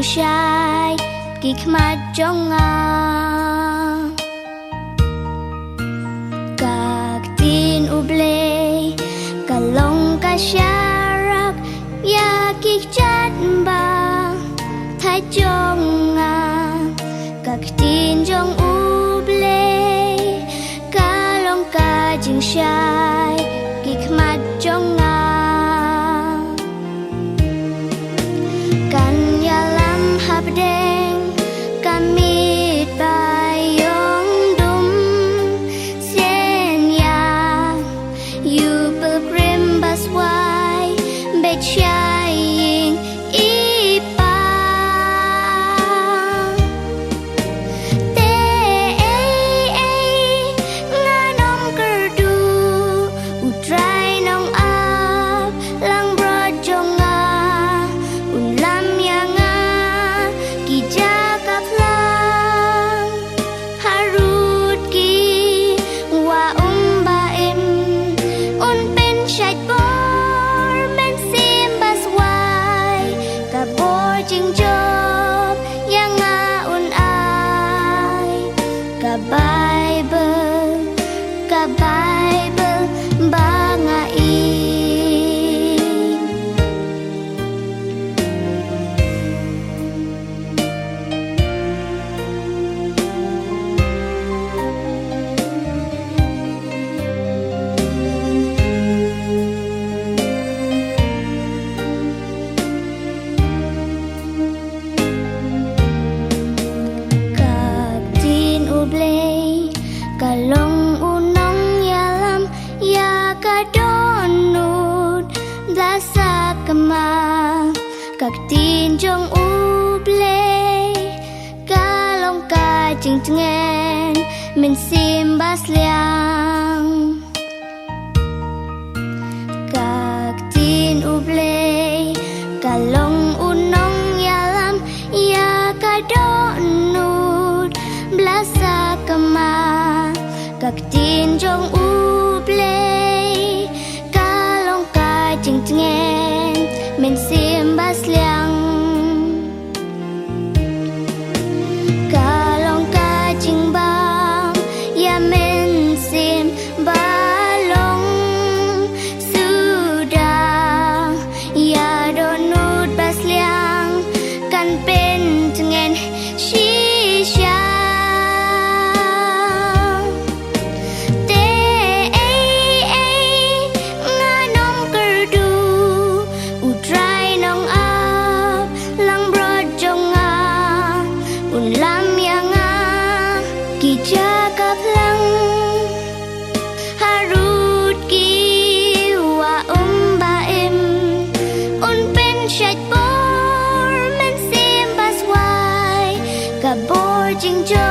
shai kik mat jonga kak tin uble kalong ka sharak ya kik chat ba thay jonga kak tin jong uble kalong ka jing shai kik mat jonga Deng kamit bayong dum sen ya you pilgrim baswai bet shaying ipa te nganom kerdu utrai nong ap lang brod jonga unlam yang Jing job yang ngaun ai ka Bible bangai kalong unong yalam ya kadonut dasa kema kak tin jong uble kalong ka jing tengen min simbas liang kak tin uble kalong unong yalam ya kadonut blasa kema kak tin jong uble kalong ka jing tengen min simbas liang kalong ka jing bang ya min sim balong sudah ya donut bas liang kan pen tengen shisha lam yang kijaka plang harut ki wa baim un pen shat bor men sim bas wai ka bor jing jo